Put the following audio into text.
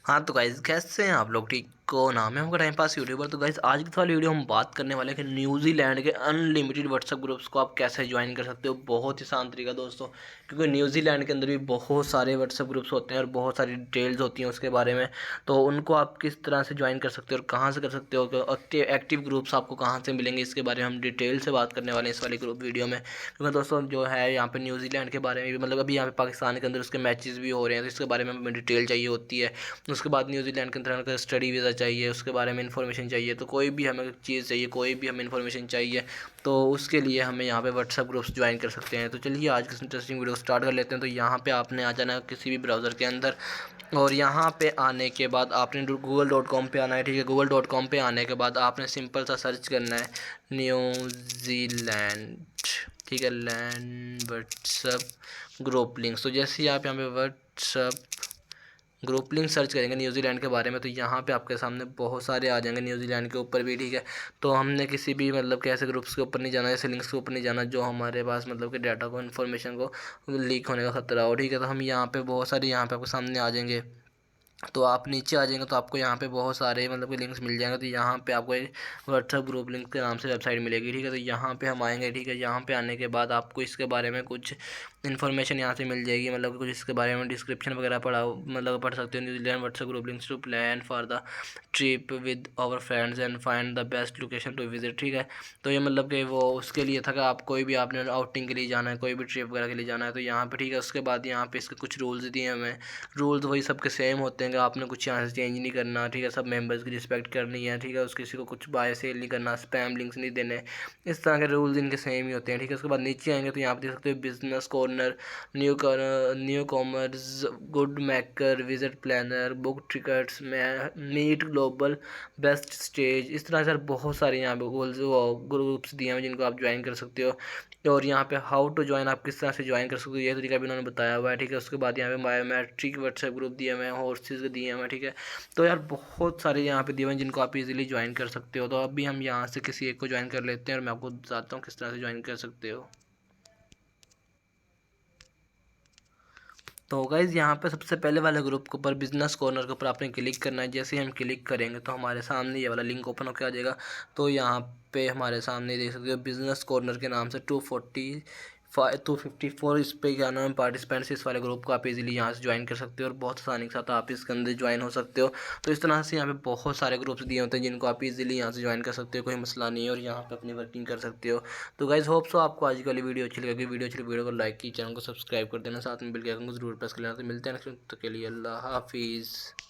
हाँ तो गाइज़ कैसे हैं आप लोग? ठीक को नाम है हमका टाइम पास यूट्यूबर। तो गाइज़ आज की वाली वीडियो हम बात करने वाले हैं कि न्यूजीलैंड के अनलिमिटेड व्हाट्सएप ग्रुप्स को आप कैसे ज्वाइन कर सकते हो। बहुत ही आसान तरीका दोस्तों, क्योंकि न्यूजीलैंड के अंदर भी बहुत सारे व्हाट्सएप ग्रुप्स होते हैं और बहुत सारी डिटेल्स होती हैं उसके बारे में। तो उनको आप किस तरह से ज्वाइन कर सकते हो और कहाँ से कर सकते हो, एक्टिव ग्रुप्स आपको कहाँ से मिलेंगे, इसके बारे में हम डिटेल से बात करने वाले हैं इस वाली ग्रुप वीडियो में। क्योंकि दोस्तों जो है यहाँ पे न्यूजीलैंड के बारे में भी, मतलब अभी यहाँ पे पाकिस्तान के अंदर उसके मैचेस भी हो रहे हैं, तो इसके बारे में हमें डिटेल चाहिए होती है। उसके बाद न्यूजीलैंड के अंदर स्टडी वीज़ा चाहिए, उसके बारे में इन्फॉर्मेशन चाहिए। तो कोई भी हमें चीज़ चाहिए, कोई भी हमें इन्फॉर्मेशन चाहिए, तो उसके लिए हमें यहाँ पे व्हाट्सएप ग्रुप्स ज्वाइन कर सकते हैं। तो चलिए आज की इंटरेस्टिंग वीडियो स्टार्ट कर लेते हैं। तो यहाँ पे आपने आ जाना है किसी भी ब्राउज़र के अंदर, और यहाँ पे आने के बाद आपने google.com पे आना है। ठीक है, google.com पे आने के बाद आपने सिंपल सा सर्च करना है न्यूजीलैंड। ठीक है, लैंड व्हाट्सएप ग्रुप लिंक्स। तो जैसे ही आप यहाँ पे व्हाट्सएप ग्रुप लिंक सर्च करेंगे न्यूजीलैंड के बारे में, तो यहाँ पे आपके सामने बहुत सारे आ जाएंगे न्यूजीलैंड के ऊपर भी। ठीक है, तो हमने किसी भी मतलब कैसे ग्रुप्स के ऊपर नहीं जाना, ऐसे लिंक्स के ऊपर नहीं जाना जो हमारे पास मतलब कि डाटा को, इन्फॉर्मेशन को लीक होने का खतरा हो। ठीक है, तो हम यहाँ पे बहुत सारे यहाँ पे आपके सामने आ जाएंगे। तो आप नीचे आ जाएंगे तो आपको यहाँ पे बहुत सारे मतलब कि लिंक्स मिल जाएंगे। तो यहाँ पे आपको एक व्हाट्सएप ग्रुप लिंक के नाम से वेबसाइट मिलेगी। ठीक है, तो यहाँ पे हम आएंगे। ठीक है, यहाँ पे आने के बाद आपको इसके बारे में कुछ इन्फॉर्मेशन यहाँ से मिल जाएगी, मतलब कुछ इसके बारे में डिस्क्रिप्शन वगैरह मतलब पढ़ सकते हो। New Zealand WhatsApp group links to plan for the trip with our friends and find the best location to visit. ठीक है, तो ये मतलब कि वो उसके लिए था कि आप कोई भी आपने आउटिंग के लिए जाना है, कोई भी ट्रिप वगैरह के लिए जाना है, तो यहाँ पे ठीक है। उसके बाद यहाँ पे इसके कुछ रूल्स दिए हमें। रूल्स वही सबके सेम होते हैं कि आपने कुछ यहाँ से चेंज नहीं करना। ठीक है, सब मेंबर्स की रिस्पेक्ट करनी है। ठीक है, उस किसी को कुछ बाय सेल नहीं करना, स्पैम लिंक्स नहीं देने, इस तरह के रूल्स इनके सेम ही होते हैं। ठीक है, उसके बाद नीचे आएंगे तो यहाँ पे देख सकते हो business corner, new commerce, good maker, visit planner, book tickets, meet global, best stage, इस तरह से बहुत सारे यहाँ पे ग्रुप्स दिए हैं जिनको आप ज्वाइन कर सकते हो। और यहाँ पे हाउ टू ज्वाइन, आप किस तरह से ज्वाइन कर सकते हो, ये तरीका भी उन्होंने बताया हुआ है। ठीक है, उसके बाद यहाँ पे बायोमेट्रिक व्हाट्सएप ग्रुप दिए हुए हैं, हॉर्सेज दिए हुए हैं। ठीक है, तो यार बहुत सारे यहाँ पे दिए हुए हैं जिनको आप इजीली ज्वाइन कर सकते हो। तो अभी हम यहाँ से किसी एक को ज्वाइन कर लेते हैं और मैं आपको बताता हूँ किस तरह से ज्वाइन कर सकते हो। तो गाइज़ यहाँ पे सबसे पहले वाले ग्रुप के ऊपर, बिजनेस कॉर्नर के ऊपर आपने क्लिक करना है। जैसे ही हम क्लिक करेंगे तो हमारे सामने ये वाला लिंक ओपन होकर आ जाएगा। तो यहाँ पे हमारे सामने देख सकते हो बिजनेस कॉर्नर के नाम से 254 इस पे क्या नाम है पार्टिसिपेंट्स, इस वाले ग्रुप को आप इजीली यहाँ से ज्वाइन कर सकते हो और बहुत आसानी के साथ आप इसके अंदर ज्वाइन हो सकते हो। तो इस तरह से यहाँ पे बहुत सारे ग्रुप्स दिए होते हैं जिनको आप इजीली यहाँ से ज्वाइन कर सकते हो, कोई मसला नहीं है, और यहाँ पे अपनी वर्किंग कर सकते हो। तो गाइज होप सो आपको आज की वाली वीडियो अच्छी लगेगी। वीडियो को लाइक की, चैनल को सब्सक्राइब कर देना, साथ में बेल के आइकन को जरूर प्रेस कर लेना। तो मिलते हैं नेक्स्ट, तक के लिए अल्लाह हाफिज़।